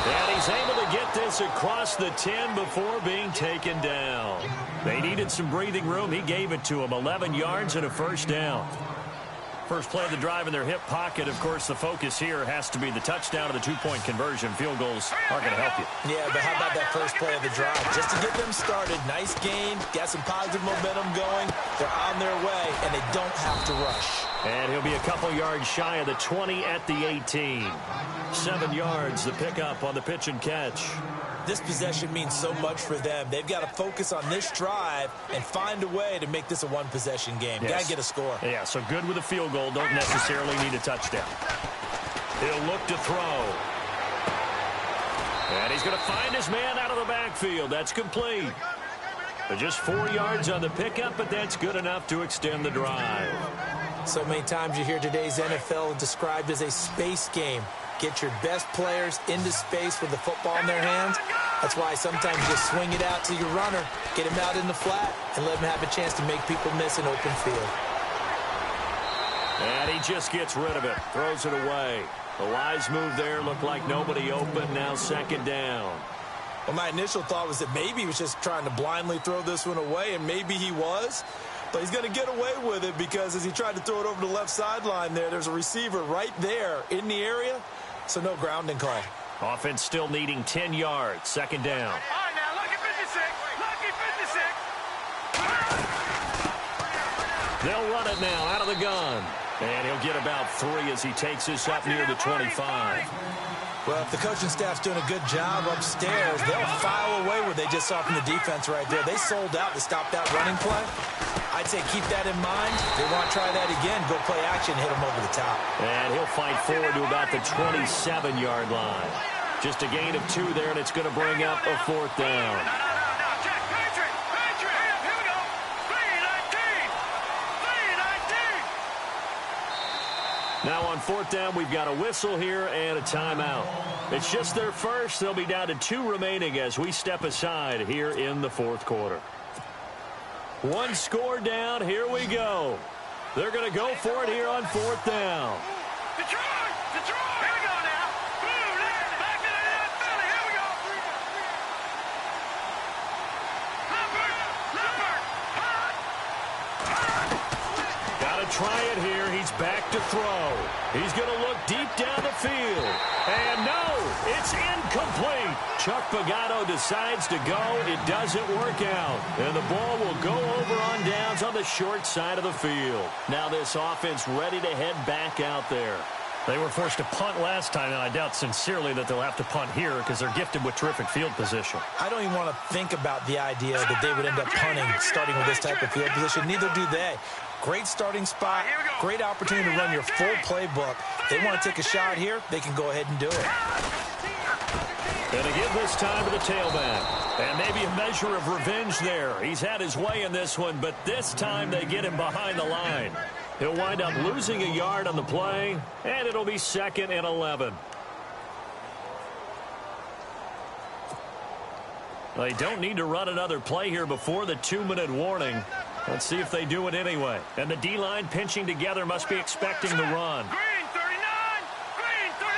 And he's able to get this across the 10 before being taken down. They needed some breathing room. He gave it to him. 11 yards and a first down. First play of the drive in their hip pocket. Of course, the focus here has to be the touchdown or the two-point conversion. Field goals aren't going to help you. Yeah, but how about that first play of the drive? Just to get them started. Nice gain. Got some positive momentum going. They're on their way, and they don't have to rush. And he'll be a couple yards shy of the 20 at the 18. 7 yards, the pickup on the pitch and catch. This possession means so much for them. They've got to focus on this drive and find a way to make this a one-possession game. Yes. Got to get a score. Yeah, so good with a field goal. Don't necessarily need a touchdown. He'll look to throw. And he's going to find his man out of the backfield. That's complete. But just 4 yards on the pickup, but that's good enough to extend the drive. So many times you hear today's NFL described as a space game. Get your best players into space with the football in their hands. That's why sometimes you just swing it out to your runner, get him out in the flat, and let him have a chance to make people miss an open field. And he just gets rid of it, throws it away. The wise move there, looked like nobody open, now second down. Well, my initial thought was that maybe he was just trying to blindly throw this one away, and maybe he was. But he's going to get away with it because as he tried to throw it over the left sideline there's a receiver right there in the area. So no grounding call. Offense still needing 10 yards. Second down. All right, now, lucky 56. Lucky 56. They'll run it now out of the gun. And he'll get about 3 as he takes this up near the 25. Well, if the coaching staff's doing a good job upstairs, they'll file away what they just saw from the defense right there. They sold out to stop that running play. I'd say keep that in mind. If they want to try that again, go play action, hit them over the top. And he'll fight forward to about the 27-yard line. Just a gain of 2 there, and it's going to bring up a 4th down. Check, Patriot. Here we go. 3-19. Now on 4th down, we've got a whistle here and a timeout. It's just their first. They'll be down to 2 remaining as we step aside here in the 4th quarter. 1 score down. Here we go. They're going to go for it here on 4th down. Detroit! Here we go now. Boom, back to the Philly. Here we go. Leopard. Got to try it here. He's back to throw. He's going to look deep down the field. And no, it's incomplete. Chuck Pagano decides to go. It doesn't work out. And the ball will go over on downs on the short side of the field. Now this offense ready to head back out there. They were forced to punt last time, and I doubt sincerely that they'll have to punt here because they're gifted with terrific field position. I don't even want to think about the idea that they would end up punting starting with this type of field position. Neither do they. Great starting spot, great opportunity to run your full playbook. They want to take a shot here, they can go ahead and do it. And to give this time to the tailback. And maybe a measure of revenge there. He's had his way in this one, but this time they get him behind the line. He'll wind up losing a yard on the play, and it'll be 2nd and 11. They don't need to run another play here before the 2-minute warning. Let's see if they do it anyway. And the D-line pinching together must be expecting the run. Green 39. Green 39.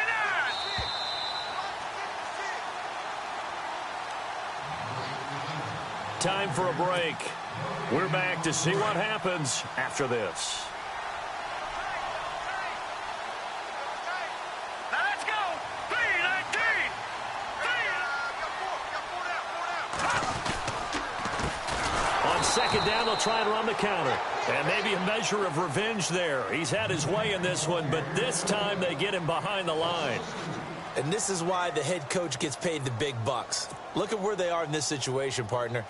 Time for a break. We're back to see what happens after this. Now let's go. 3-19. On 2nd down, they'll try and run the counter. And maybe a measure of revenge there. He's had his way in this one, but this time they get him behind the line. And this is why the head coach gets paid the big bucks. Look at where they are in this situation, partner.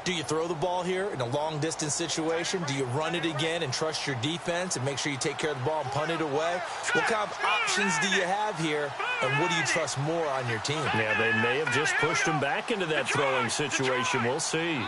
Do you throw the ball here in a long-distance situation? Do you run it again and trust your defense and make sure you take care of the ball and punt it away? What kind of options do you have here, and what do you trust more on your team? Yeah, they may have just pushed him back into that throwing situation. We'll see.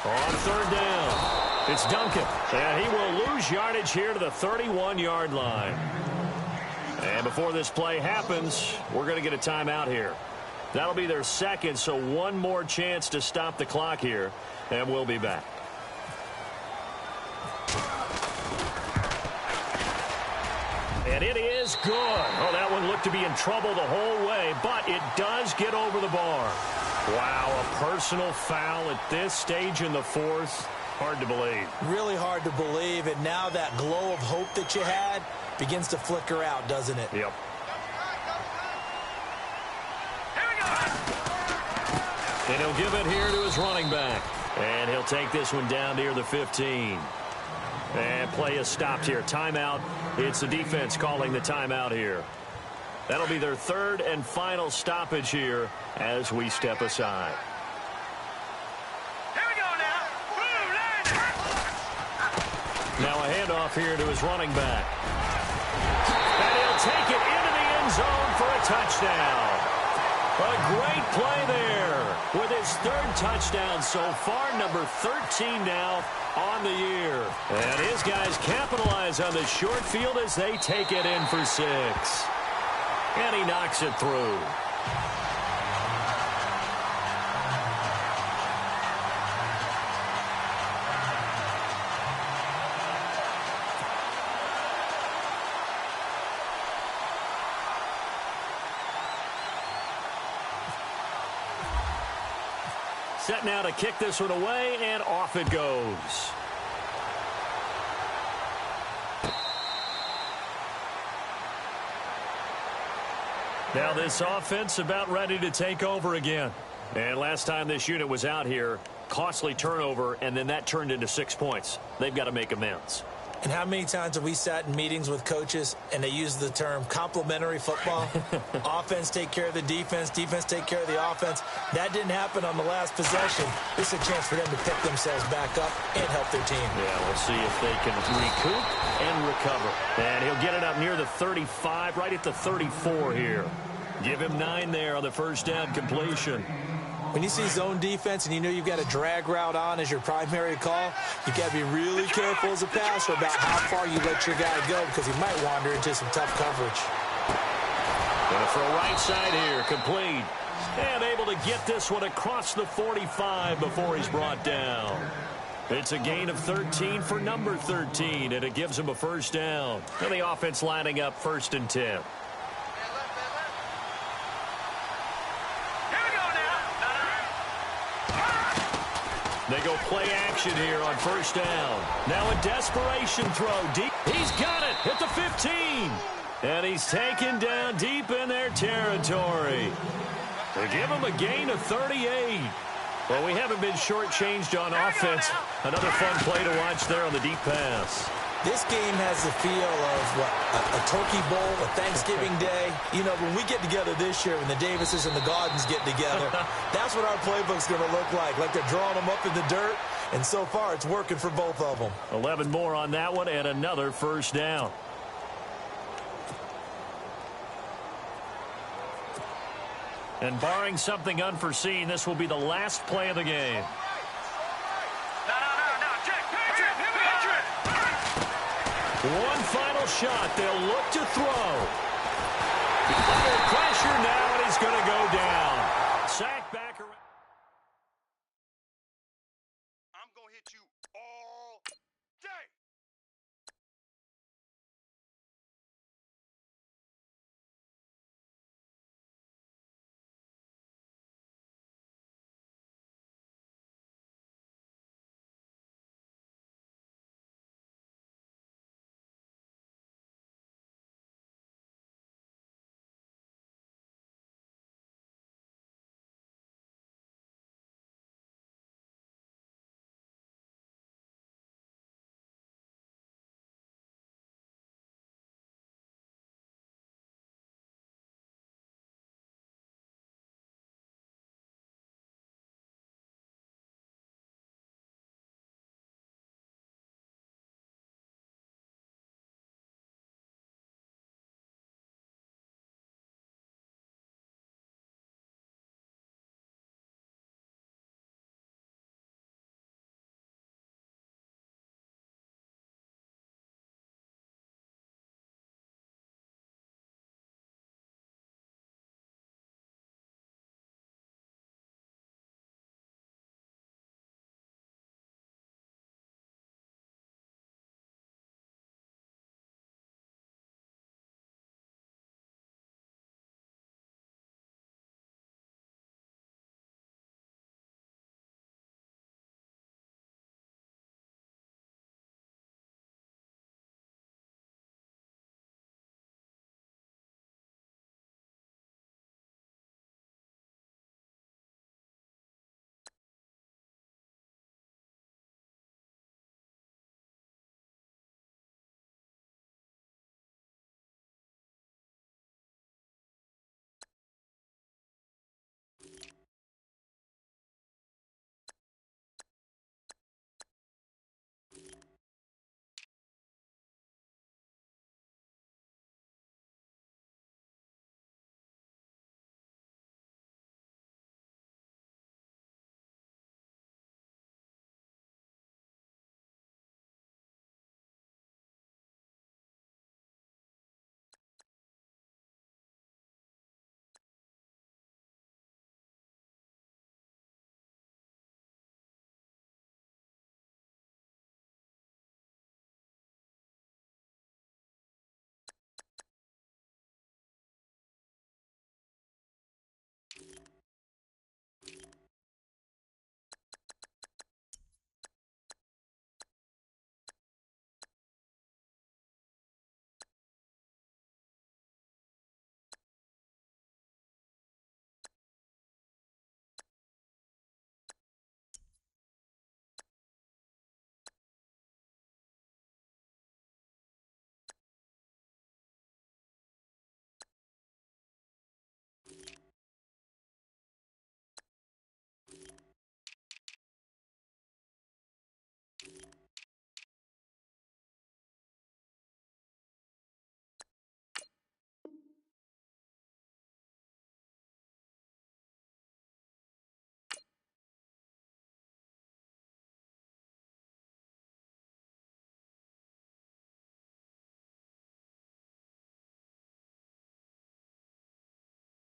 On third down, it's Duncan, and he will lose yardage here to the 31-yard line. And before this play happens, we're going to get a timeout here. That'll be their second, so one more chance to stop the clock here, and we'll be back. And it is good. Oh, that one looked to be in trouble the whole way, but it does get over the bar. Wow, a personal foul at this stage in the fourth. Hard to believe. Really hard to believe, and now that glow of hope that you had begins to flicker out, doesn't it? Yep. And he'll give it here to his running back. And he'll take this one down near the 15. And play is stopped here. Timeout. It's the defense calling the timeout here. That'll be their third and final stoppage here as we step aside. Here we go now. Now a handoff here to his running back. And he'll take it into the end zone for a touchdown. A great play there with his third touchdown so far, number 13 now on the year. And his guys capitalize on the short field as they take it in for 6. And he knocks it through. Set now to kick this one away, and off it goes. Now this offense about ready to take over again. And last time this unit was out here, costly turnover, and then that turned into 6 points. They've got to make amends. And how many times have we sat in meetings with coaches and they use the term complementary football? Offense take care of the defense, defense take care of the offense. That didn't happen on the last possession. This is a chance for them to pick themselves back up and help their team. Yeah, we'll see if they can recoup and recover. And he'll get it up near the 35, right at the 34 here. Give him 9 there on the first down completion. When you see zone defense and you know you've got a drag route on as your primary call, you've got to be really careful as a passer about how far you let your guy go because he might wander into some tough coverage. Going to throw right side here, complete. And able to get this one across the 45 before he's brought down. It's a gain of 13 for number 13, and it gives him a first down. And the offense lining up 1st and 10. They go play action here on first down. Now a desperation throw deep. He's got it at the 15. And he's taken down deep in their territory. They give him a gain of 38. Well, we haven't been shortchanged on offense. Another fun play to watch there on the deep pass. This game has the feel of, a turkey bowl, a Thanksgiving day. You know, when we get together this year, when the Davises and the Gaudens get together, that's what our playbook's going to look like they're drawing them up in the dirt. And so far, it's working for both of them. 11 more on that one and another first down. And barring something unforeseen, this will be the last play of the game. One final shot. They'll look to throw. Under pressure now, and he's going to go down. Sack back around. I'm going to hit you all day.